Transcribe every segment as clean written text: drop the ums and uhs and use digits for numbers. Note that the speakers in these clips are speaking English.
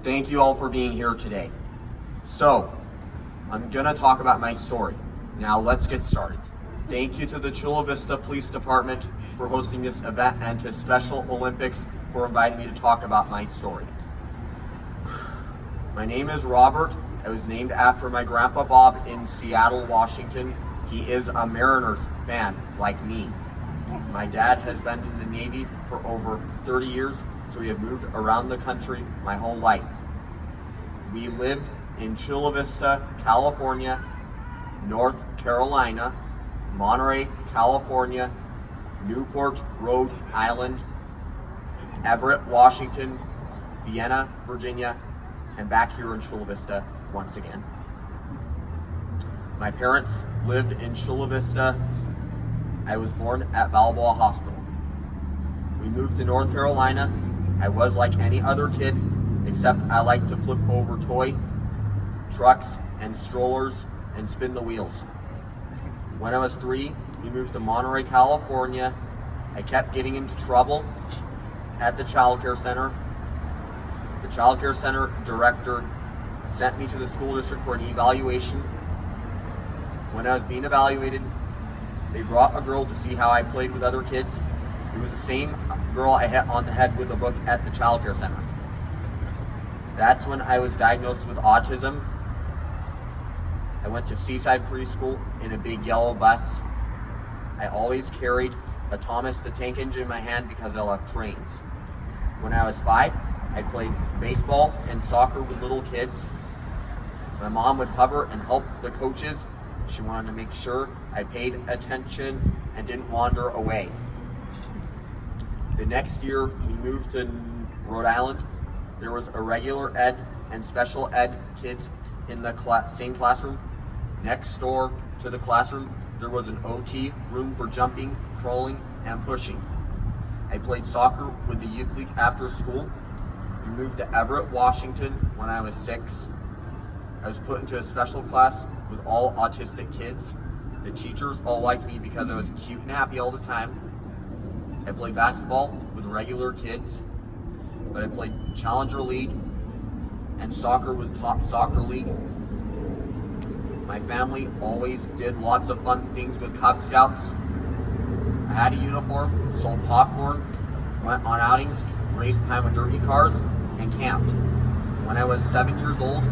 Thank you all for being here today. So, I'm gonna talk about my story. Now let's get started. Thank you to the Chula Vista Police Department for hosting this event and to Special Olympics for inviting me to talk about my story. My name is Robert. I was named after my grandpa Bob in Seattle, Washington. He is a Mariners fan like me. My dad has been in the Navy for over 30 years, so we have moved around the country my whole life. We lived in Chula Vista, California, North Carolina, Monterey, California, Newport, Rhode Island, Everett, Washington, Vienna, Virginia, and back here in Chula Vista once again. My parents lived in Chula Vista. I was born at Balboa Hospital. We moved to North Carolina. I was like any other kid, except I liked to flip over toy trucks and strollers and spin the wheels. When I was 3, we moved to Monterey, California. I kept getting into trouble at the child care center. The child care center director sent me to the school district for an evaluation. When I was being evaluated, they brought a girl to see how I played with other kids. It was the same girl I hit on the head with a book at the child care center. That's when I was diagnosed with autism. I went to Seaside Preschool in a big yellow bus. I always carried a Thomas the Tank Engine in my hand because I love trains. When I was 5, I played baseball and soccer with little kids. My mom would hover and help the coaches. She wanted to make sure I paid attention and didn't wander away. The next year, we moved to Rhode Island. There was a regular ed and special ed kids in the same classroom. Next door to the classroom, there was an OT room for jumping, crawling, and pushing. I played soccer with the youth league after school. We moved to Everett, Washington when I was 6. I was put into a special class with all autistic kids. The teachers all liked me because I was cute and happy all the time. I played basketball with regular kids, but I played Challenger League and soccer with Top Soccer League. My family always did lots of fun things with Cub Scouts. I had a uniform, sold popcorn, went on outings, raced behind with derby cars, and camped. When I was 7 years old,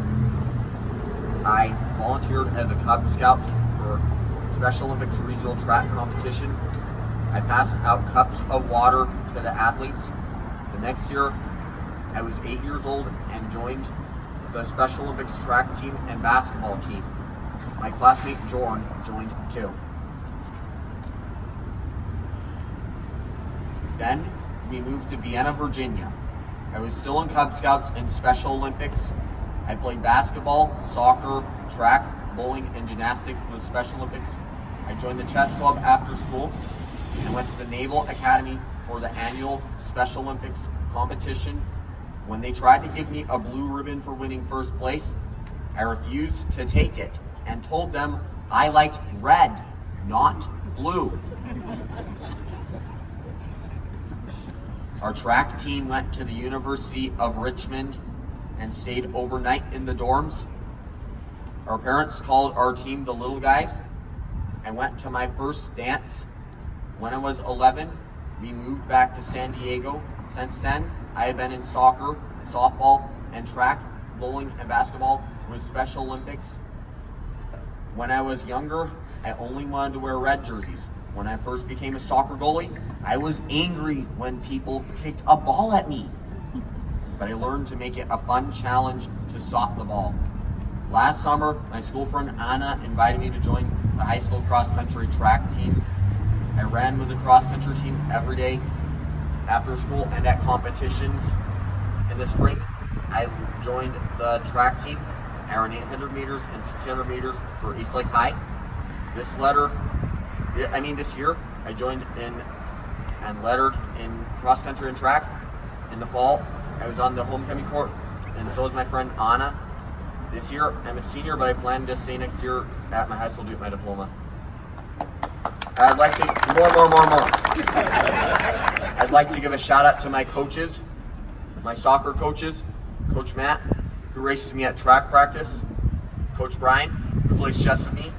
I volunteered as a Cub Scout for Special Olympics regional track competition. I passed out cups of water to the athletes. The next year, I was 8 years old and joined the Special Olympics track team and basketball team. My classmate Jordan joined too. Then we moved to Vienna, Virginia. I was still in Cub Scouts and Special Olympics. I played basketball, soccer, track, bowling, and gymnastics with Special Olympics. I joined the chess club after school and went to the Naval Academy for the annual Special Olympics competition. When they tried to give me a blue ribbon for winning first place, I refused to take it and told them I liked red, not blue. Our track team went to the University of Richmond and stayed overnight in the dorms. Our parents called our team the Little Guys. I went to my first dance when I was 11. We moved back to San Diego. Since then, I have been in soccer, softball, and track, bowling, and basketball with Special Olympics. When I was younger, I only wanted to wear red jerseys. When I first became a soccer goalie, I was angry when people kicked a ball at me. But I learned to make it a fun challenge to stop the ball. Last summer, my school friend Anna invited me to join the high school cross-country track team. I ran with the cross-country team every day after school and at competitions. In the spring, I joined the track team. I ran 800 meters and 600 meters for Eastlake High. This year, I joined in and lettered in cross-country and track. In the fall, I was on the homecoming court, and so is my friend Anna. This year, I'm a senior, but I plan to stay next year at my high school to get my diploma. I'd like to, I'd like to give a shout out to my coaches, my soccer coaches, Coach Matt, who races me at track practice, Coach Brian, who plays chess with me,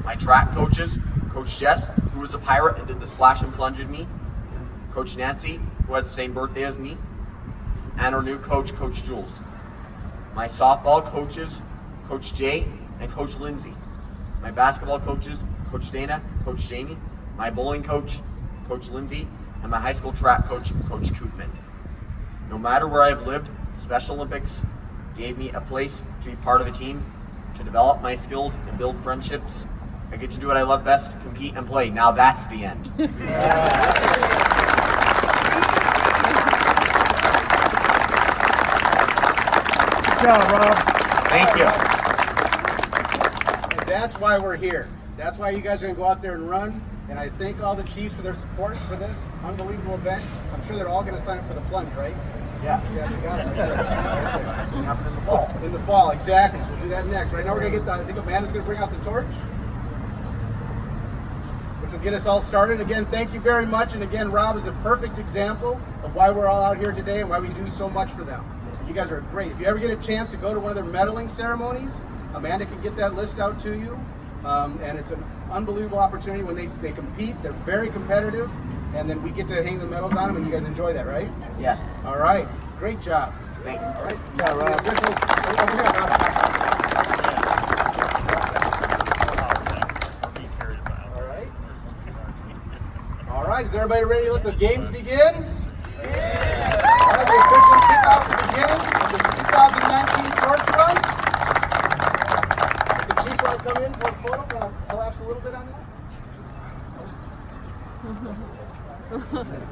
my track coaches, Coach Jess, who was a pirate and did the splash and plunge in me, Coach Nancy, who has the same birthday as me, and our new coach, Coach Jules. My softball coaches, Coach Jay and Coach Lindsay. My basketball coaches, Coach Dana, Coach Jamie. My bowling coach, Coach Lindsay. And my high school track coach, Coach Koopman. No matter where I've lived, Special Olympics gave me a place to be part of a team, to develop my skills and build friendships. I get to do what I love best, compete and play. Now that's the end. Good job, Rob. Thank you. And that's why we're here. That's why you guys are going to go out there and run. And I thank all the chiefs for their support for this unbelievable event. I'm sure they're all going to sign up for the plunge, right? Yeah. Yeah, they got it. It's going to happen in the fall. In the fall, exactly. So we'll do that next. Right now we're going to get I think Amanda's going to bring out the torch, which will get us all started. Again, thank you very much. And again, Rob is a perfect example of why we're all out here today and why we do so much for them. You guys are great. If you ever get a chance to go to one of their medaling ceremonies, Amanda can get that list out to you. And it's an unbelievable opportunity when they compete. They're very competitive. And then we get to hang the medals on them, and you guys enjoy that, right? Yes. All right. Great job. Thank you. All right. Yeah, Rob. All right. All right. Is everybody ready to let the games begin? Yeah. All right. The official kickoff is beginning of the 2019 torch run. If the chief want to come in for a photo, can I collapse a little bit on that?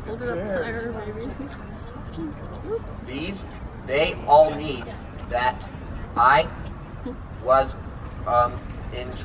Hold it up higher, maybe. These, they all need that I was in